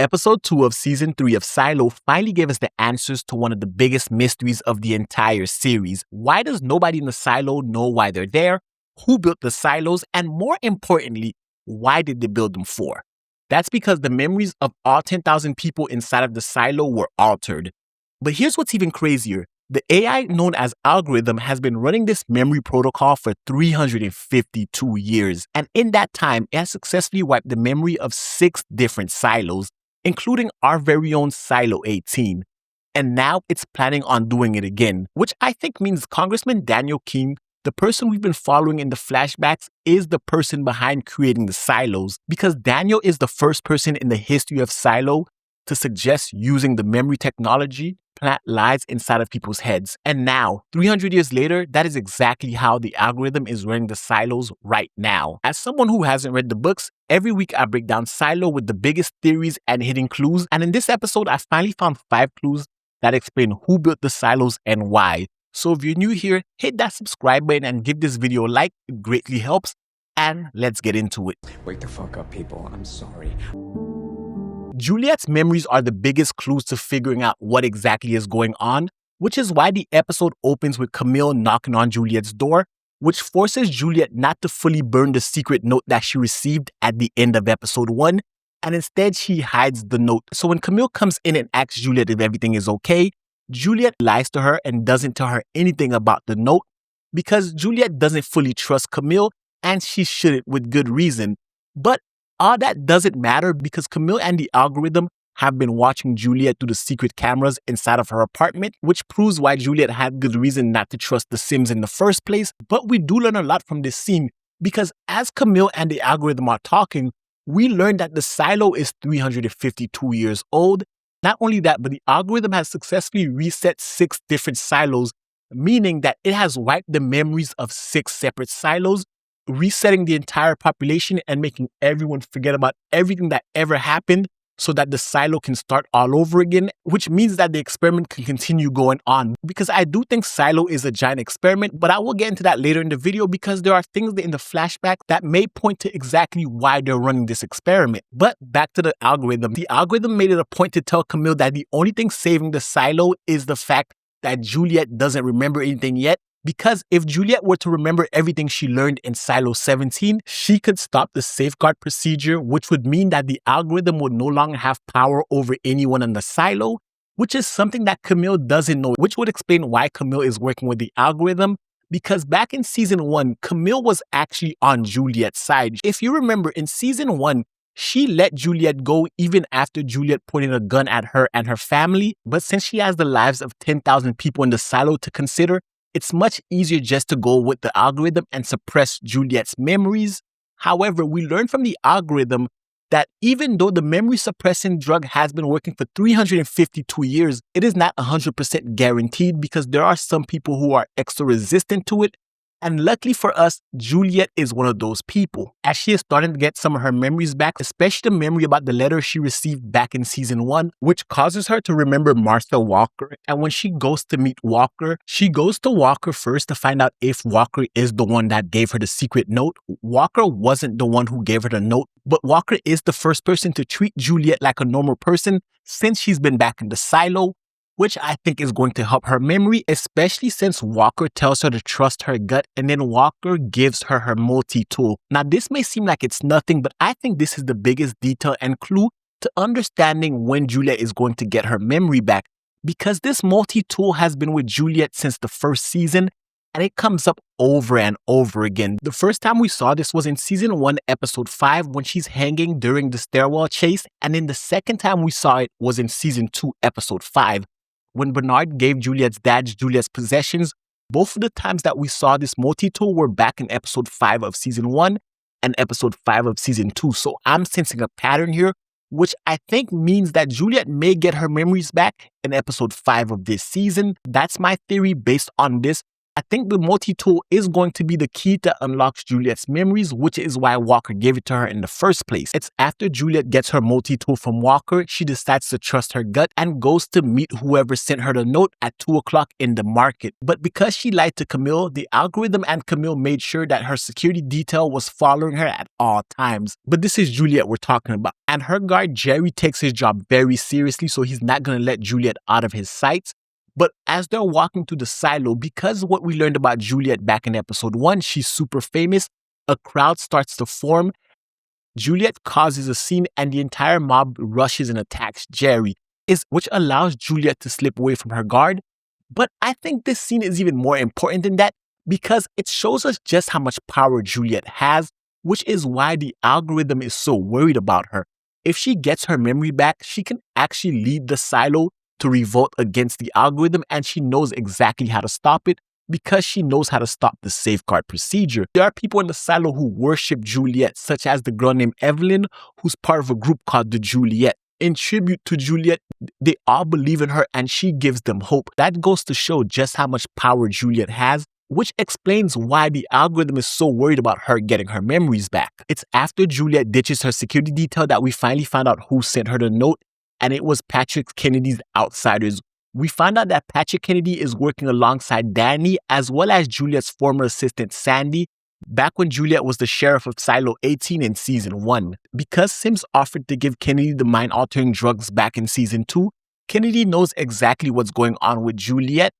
Episode 2 of Season 3 of Silo finally gave us the answers to one of the biggest mysteries of the entire series. Why does nobody in the silo know why they're there? Who built the silos? And more importantly, why did they build them for? That's because the memories of all 10,000 people inside of the silo were altered. But here's what's even crazier. The AI known as Algorithm has been running this memory protocol for 352 years. And in that time, it has successfully wiped the memory of 6 different silos, including our very own Silo 18. And now it's planning on doing it again, which I think means Congressman Daniel Keane, the person we've been following in the flashbacks, is the person behind creating the silos, because Daniel is the first person in the history of Silo to suggest using the memory technology plant lies inside of people's heads. And now, 300 years later, that is exactly how the algorithm is running the silos right now. As someone who hasn't read the books, every week I break down Silo with the biggest theories and hidden clues. And in this episode, I finally found 5 clues that explain who built the silos and why. So if you're new here, hit that subscribe button and give this video a like. It greatly helps. And let's get into it. Wake the fuck up, people. I'm sorry. Juliette's memories are the biggest clues to figuring out what exactly is going on, which is why the episode opens with Camille knocking on Juliette's door, which forces Juliette not to fully burn the secret note that she received at the end of episode 1, and instead she hides the note. So when Camille comes in and asks Juliette if everything is okay, Juliette lies to her and doesn't tell her anything about the note because Juliette doesn't fully trust Camille, and she shouldn't with good reason. But all that doesn't matter because Camille and the algorithm have been watching Juliette through the secret cameras inside of her apartment, which proves why Juliette had good reason not to trust the Sims in the first place. But we do learn a lot from this scene because as Camille and the algorithm are talking, we learn that the silo is 352 years old. Not only that, but the algorithm has successfully reset 6 different silos, meaning that it has wiped the memories of 6 separate silos, resetting the entire population and making everyone forget about everything that ever happened so that the silo can start all over again, which means that the experiment can continue going on. Because I do think Silo is a giant experiment, but I will get into that later in the video because there are things in the flashback that may point to exactly why they're running this experiment. But back to the algorithm. The algorithm made it a point to tell Camille that the only thing saving the silo is the fact that Juliette doesn't remember anything yet. Because if Juliette were to remember everything she learned in Silo 17, she could stop the safeguard procedure, which would mean that the algorithm would no longer have power over anyone in the silo, which is something that Camille doesn't know, which would explain why Camille is working with the algorithm. Because back in Season 1, Camille was actually on Juliette's side. If you remember, in Season 1, she let Juliette go even after Juliette pointed a gun at her and her family. But since she has the lives of 10,000 people in the silo to consider, it's much easier just to go with the algorithm and suppress Juliette's memories. However, we learned from the algorithm that even though the memory suppressing drug has been working for 352 years, it is not 100% guaranteed because there are some people who are extra resistant to it. And luckily for us, Juliette is one of those people. As she is starting to get some of her memories back, especially the memory about the letter she received back in Season 1, which causes her to remember Martha Walker. And when she goes to meet Walker, she goes to Walker first to find out if Walker is the one that gave her the secret note. Walker wasn't the one who gave her the note, but Walker is the first person to treat Juliette like a normal person since she's been back in the silo, which I think is going to help her memory, especially since Walker tells her to trust her gut and then Walker gives her her multi-tool. Now, this may seem like it's nothing, but I think this is the biggest detail and clue to understanding when Juliette is going to get her memory back, because this multi-tool has been with Juliette since the first season and it comes up over and over again. The first time we saw this was in Season 1, Episode 5, when she's hanging during the stairwell chase, and then the second time we saw it was in Season 2, Episode 5. When Bernard gave Juliette's dad Juliette's possessions. Both of the times that we saw this multi-tool were back in Episode 5 of Season 1 and Episode 5 of Season 2. So I'm sensing a pattern here, which I think means that Juliette may get her memories back in Episode 5 of this season. That's my theory based on this, I think the multi-tool is going to be the key that unlocks Juliette's memories, which is why Walker gave it to her in the first place. It's after Juliette gets her multi-tool from Walker, she decides to trust her gut and goes to meet whoever sent her the note at 2 o'clock in the market. But because she lied to Camille, the algorithm and Camille made sure that her security detail was following her at all times. But this is Juliette we're talking about. And her guard, Jerry, takes his job very seriously, so he's not going to let Juliette out of his sights. But as they're walking through the silo, because of what we learned about Juliette back in episode 1, she's super famous, a crowd starts to form. Juliette causes a scene and the entire mob rushes and attacks Jerry, which allows Juliette to slip away from her guard. But I think this scene is even more important than that because it shows us just how much power Juliette has, which is why the algorithm is so worried about her. If she gets her memory back, she can actually lead the silo to revolt against the algorithm, and she knows exactly how to stop it because she knows how to stop the safeguard procedure. There are people in the silo who worship Juliette, such as the girl named Evelyn, who's part of a group called the Juliette. In tribute to Juliette, they all believe in her and she gives them hope. That goes to show just how much power Juliette has, which explains why the algorithm is so worried about her getting her memories back. It's after Juliette ditches her security detail that we finally find out who sent her the note, and it was Patrick Kennedy's outsiders. We find out that Patrick Kennedy is working alongside Danny as well as Juliette's former assistant Sandy back when Juliette was the sheriff of Silo 18 in season 1. Because Sims offered to give Kennedy the mind-altering drugs back in season 2, Kennedy knows exactly what's going on with Juliette.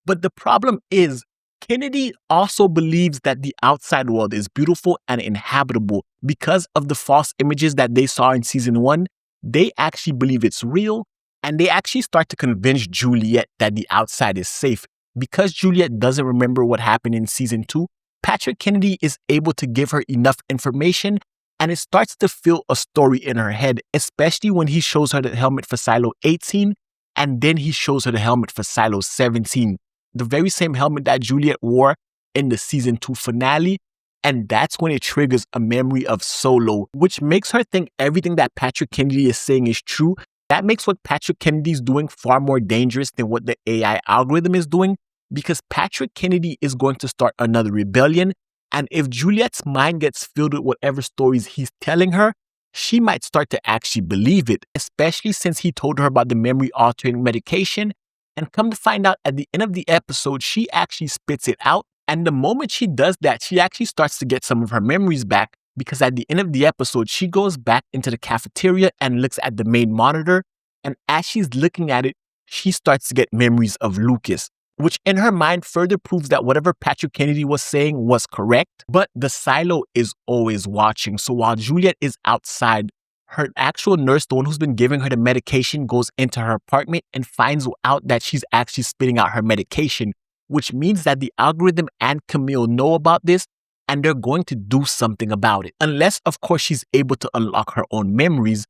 But the problem is, Kennedy also believes that the outside world is beautiful and inhabitable. Because of the false images that they saw in season 1, they actually believe it's real, and they actually start to convince Juliette that the outside is safe. Because Juliette doesn't remember what happened in season 2, Patrick Kennedy is able to give her enough information, and it starts to fill a story in her head, especially when he shows her the helmet for Silo 18, and then he shows her the helmet for Silo 17, the very same helmet that Juliette wore in the season 2 finale. And that's when it triggers a memory of Solo, which makes her think everything that Patrick Kennedy is saying is true. That makes what Patrick Kennedy is doing far more dangerous than what the AI algorithm is doing, because Patrick Kennedy is going to start another rebellion. And if Juliette's mind gets filled with whatever stories he's telling her, she might start to actually believe it, especially since he told her about the memory-altering medication. And come to find out at the end of the episode, she actually spits it out. And the moment she does that, she actually starts to get some of her memories back, because at the end of the episode, she goes back into the cafeteria and looks at the main monitor. And as she's looking at it, she starts to get memories of Lukas, which in her mind further proves that whatever Patrick Kennedy was saying was correct. But the silo is always watching. So while Juliette is outside, her actual nurse, the one who's been giving her the medication, goes into her apartment and finds out that she's actually spitting out her medication, which means that the algorithm and Camille know about this and they're going to do something about it. Unless, of course, she's able to unlock her own memories.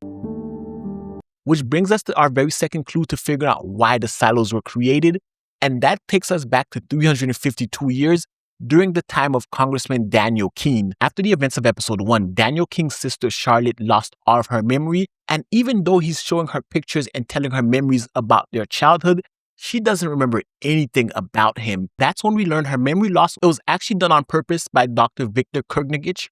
Which brings us to our very second clue to figure out why the silos were created. And that takes us back to 352 years during the time of Congressman Daniel Keane. After the events of episode 1, Daniel King's sister Charlotte lost all of her memory. And even though he's showing her pictures and telling her memories about their childhood, she doesn't remember anything about him. That's when we learn her memory loss. It was actually done on purpose by Dr. Victor Kurgnich.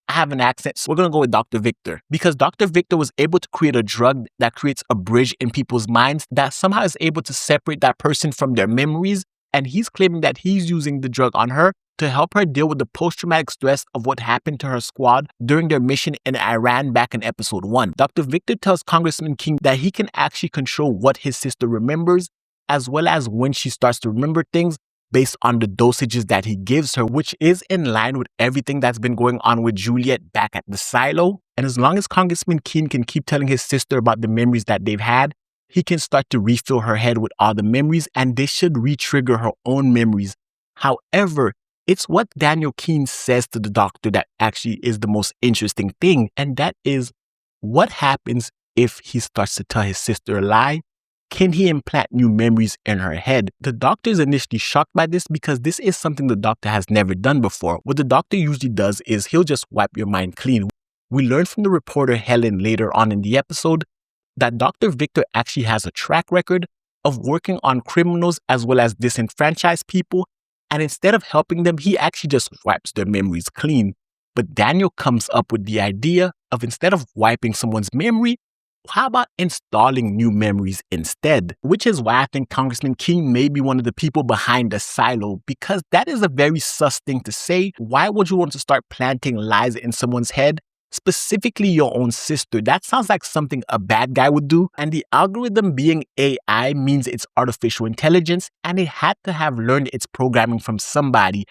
I have an accent, so we're going to go with Dr. Victor. Because Dr. Victor was able to create a drug that creates a bridge in people's minds that somehow is able to separate that person from their memories. And he's claiming that he's using the drug on her to help her deal with the post-traumatic stress of what happened to her squad during their mission in Iran back in episode 1. Dr. Victor tells Congressman King that he can actually control what his sister remembers, as well as when she starts to remember things based on the dosages that he gives her, which is in line with everything that's been going on with Juliette back at the silo. And as long as Congressman Keane can keep telling his sister about the memories that they've had, he can start to refill her head with all the memories, and this should re-trigger her own memories. However, it's what Daniel Keane says to the doctor that actually is the most interesting thing, and that is, what happens if he starts to tell his sister a lie? Can he implant new memories in her head? The doctor is initially shocked by this because this is something the doctor has never done before. What the doctor usually does is he'll just wipe your mind clean. We learn from the reporter Helen later on in the episode that Dr. Victor actually has a track record of working on criminals as well as disenfranchised people, And instead of helping them, he actually just wipes their memories clean. But Daniel comes up with the idea of instead of wiping someone's memory, how about installing new memories instead? Which is why I think Congressman Keane may be one of the people behind the silo, because that is a very sus thing to say. Why would you want to start planting lies in someone's head? Specifically your own sister. That sounds like something a bad guy would do. And the algorithm being AI means it's artificial intelligence, and it had to have learned its programming from somebody.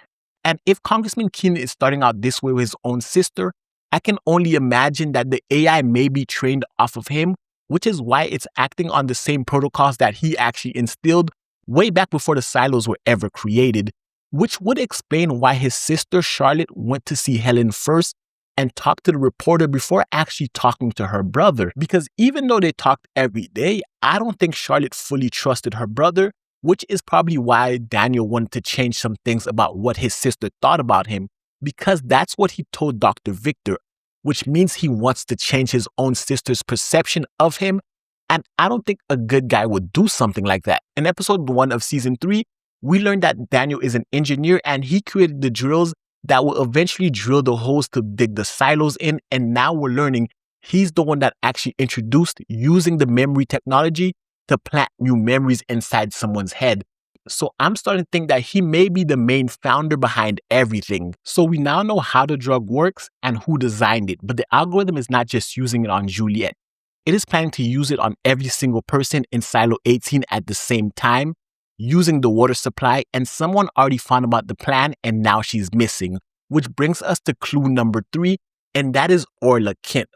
And if Congressman Keane is starting out this way with his own sister, I can only imagine that the AI may be trained off of him, which is why it's acting on the same protocols that he actually instilled way back before the silos were ever created, which would explain why his sister Charlotte went to see Helen first and talked to the reporter before actually talking to her brother. Because even though they talked every day, I don't think Charlotte fully trusted her brother, which is probably why Daniel wanted to change some things about what his sister thought about him, because that's what he told Dr. Victor, which means he wants to change his own sister's perception of him. And I don't think a good guy would do something like that. In episode 1 of season 3, we learned that Daniel is an engineer and he created the drills that will eventually drill the holes to dig the silos in. And now we're learning he's the one that actually introduced using the memory technology to plant new memories inside someone's head. So I'm starting to think that he may be the main founder behind everything. So we now know how the drug works and who designed it, but the algorithm is not just using it on Juliette. It is planning to use it on every single person in Silo 18 at the same time, using the water supply, and someone already found about the plan and now she's missing, which brings us to clue number 3, and that is Orla Kent.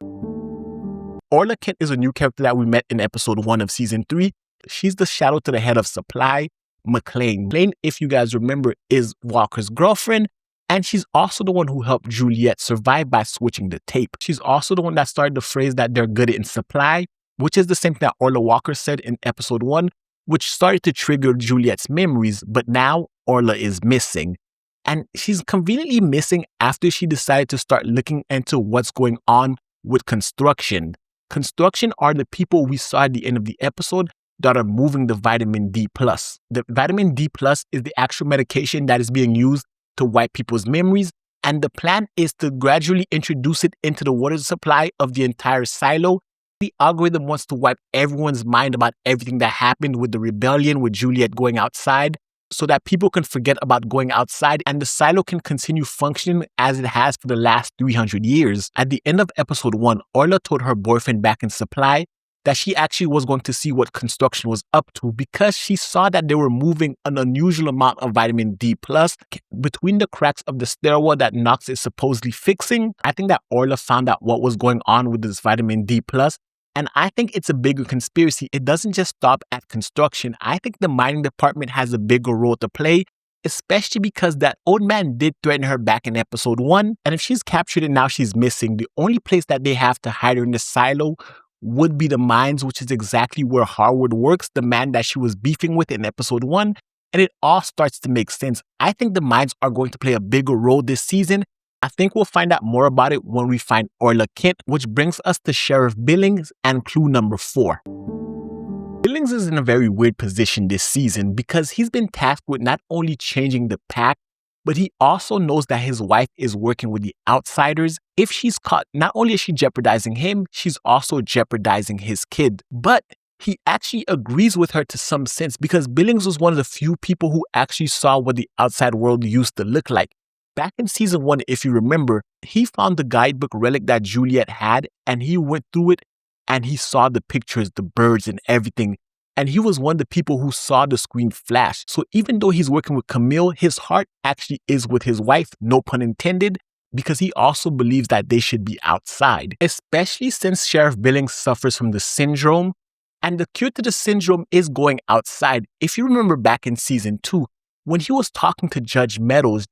Orla Kent is a new character that we met in episode 1 of season 3. She's the shadow to the head of supply, McLean. McLean, if you guys remember, is Walker's girlfriend, and she's also the one who helped Juliette survive by switching the tape. She's also the one that started the phrase that they're good in supply, which is the same thing that Orla Walker said in episode 1, which started to trigger Juliette's memories, but now Orla is missing. And she's conveniently missing after she decided to start looking into what's going on with construction. Construction are the people we saw at the end of the episode that are moving the vitamin D+. The vitamin D+ is the actual medication that is being used to wipe people's memories, and the plan is to gradually introduce it into the water supply of the entire silo. The algorithm wants to wipe everyone's mind about everything that happened with the rebellion, with Juliette going outside, so that people can forget about going outside and the silo can continue functioning as it has for the last 300 years. At the end of episode 1, Orla told her boyfriend back in supply that she actually was going to see what construction was up to because she saw that they were moving an unusual amount of vitamin D+ between the cracks of the stairwell that Knox is supposedly fixing. I think that Orla found out what was going on with this vitamin D+, and I think it's a bigger conspiracy. It doesn't just stop at construction. I think the mining department has a bigger role to play, especially because that old man did threaten her back in episode 1, and if she's captured and now she's missing, the only place that they have to hide her in the silo would be the mines, which is exactly where Harwood works, the man that she was beefing with in episode 1, and it all starts to make sense. I think the mines are going to play a bigger role this season. I think we'll find out more about it when we find Orla Kent, which brings us to Sheriff Billings and clue number 4. Billings is in a very weird position this season because he's been tasked with not only changing the pack, but he also knows that his wife is working with the outsiders. If she's caught, not only is she jeopardizing him, she's also jeopardizing his kid. But he actually agrees with her to some sense because Billings was one of the few people who actually saw what the outside world used to look like. Back in season 1, if you remember, he found the guidebook relic that Juliette had and he went through it and he saw the pictures, the birds and everything. And he was one of the people who saw the screen flash. So even though he's working with Camille, his heart actually is with his wife, no pun intended, because he also believes that they should be outside, especially since Sheriff Billings suffers from the syndrome. And the cure to the syndrome is going outside. If you remember back in season 2, when he was talking to Judge Meadows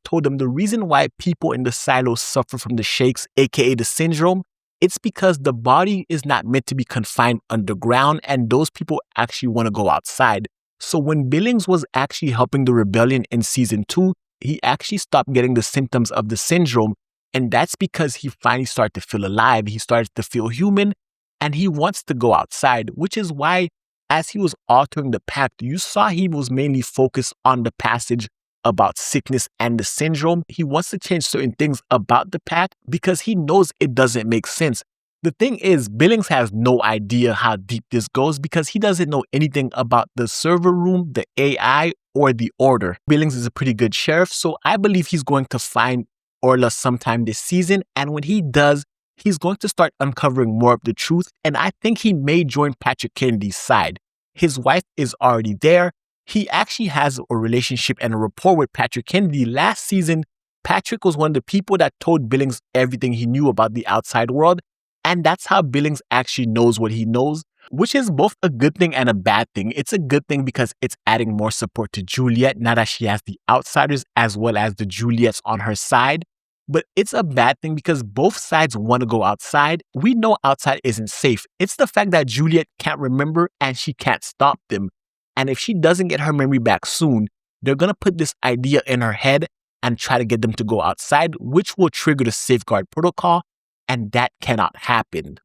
told him the reason why people in the silos suffer from the shakes, aka the syndrome, it's because the body is not meant to be confined underground and those people actually want to go outside. So when Billings was actually helping the rebellion in season 2, he actually stopped getting the symptoms of the syndrome. And that's because he finally started to feel alive. He started to feel human and he wants to go outside, which is why as he was altering the pact, you saw he was mainly focused on the passage about sickness and the syndrome. He wants to change certain things about the pack because he knows it doesn't make sense. The thing is, Billings has no idea how deep this goes because he doesn't know anything about the server room, the AI, or the Order. Billings is a pretty good sheriff, so I believe he's going to find Orla sometime this season, and when he does, he's going to start uncovering more of the truth, and I think he may join Patrick Kennedy's side. His wife is already there. He actually has a relationship and a rapport with Patrick Kennedy. Last season, Patrick was one of the people that told Billings everything he knew about the outside world, and that's how Billings actually knows what he knows, which is both a good thing and a bad thing. It's a good thing because it's adding more support to Juliette now that she has the outsiders as well as the Juliettes on her side. But it's a bad thing because both sides want to go outside. We know outside isn't safe. It's the fact that Juliette can't remember and she can't stop them. And if she doesn't get her memory back soon, they're going to put this idea in her head and try to get them to go outside, which will trigger the safeguard protocol. And that cannot happen.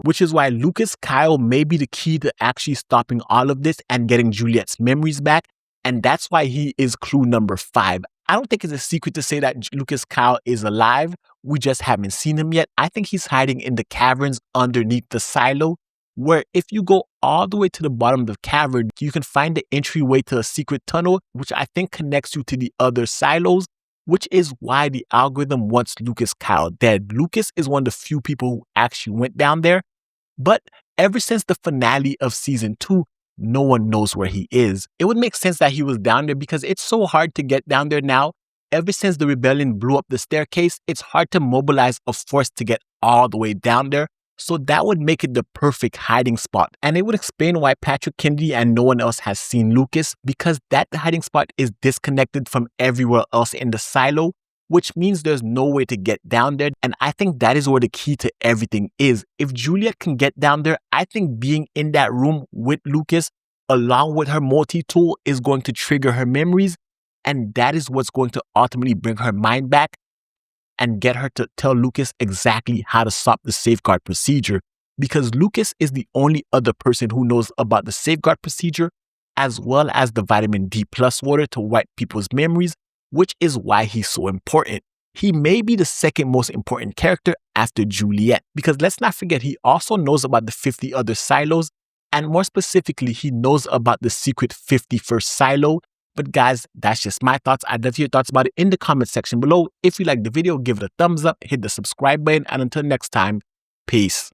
Which is why Lukas Kyle may be the key to actually stopping all of this and getting Juliette's memories back. And that's why he is clue number 5. I don't think it's a secret to say that Lukas Kyle is alive. We just haven't seen him yet. I think he's hiding in the caverns underneath the silo, where if you go all the way to the bottom of the cavern, you can find the entryway to a secret tunnel, which I think connects you to the other silos, which is why the algorithm wants Lukas Kyle dead. Lukas is one of the few people who actually went down there, but ever since the finale of season 2, no one knows where he is. It would make sense that he was down there because it's so hard to get down there now. Ever since the rebellion blew up the staircase, it's hard to mobilize a force to get all the way down there. So that would make it the perfect hiding spot. And it would explain why Patrick Kennedy and no one else has seen Lukas, because that hiding spot is disconnected from everywhere else in the silo, which means there's no way to get down there. And I think that is where the key to everything is. If Juliette can get down there, I think being in that room with Lukas, along with her multi-tool, is going to trigger her memories. And that is what's going to ultimately bring her mind back and get her to tell Lukas exactly how to stop the safeguard procedure, because Lukas is the only other person who knows about the safeguard procedure as well as the vitamin D plus water to wipe people's memories, which is why he's so important. He may be the second most important character after Juliette, because let's not forget he also knows about the 50 other silos, and more specifically, he knows about the secret 51st silo. But guys, that's just my thoughts. I'd love to hear your thoughts about it in the comment section below. If you liked the video, give it a thumbs up, hit the subscribe button, and until next time, peace.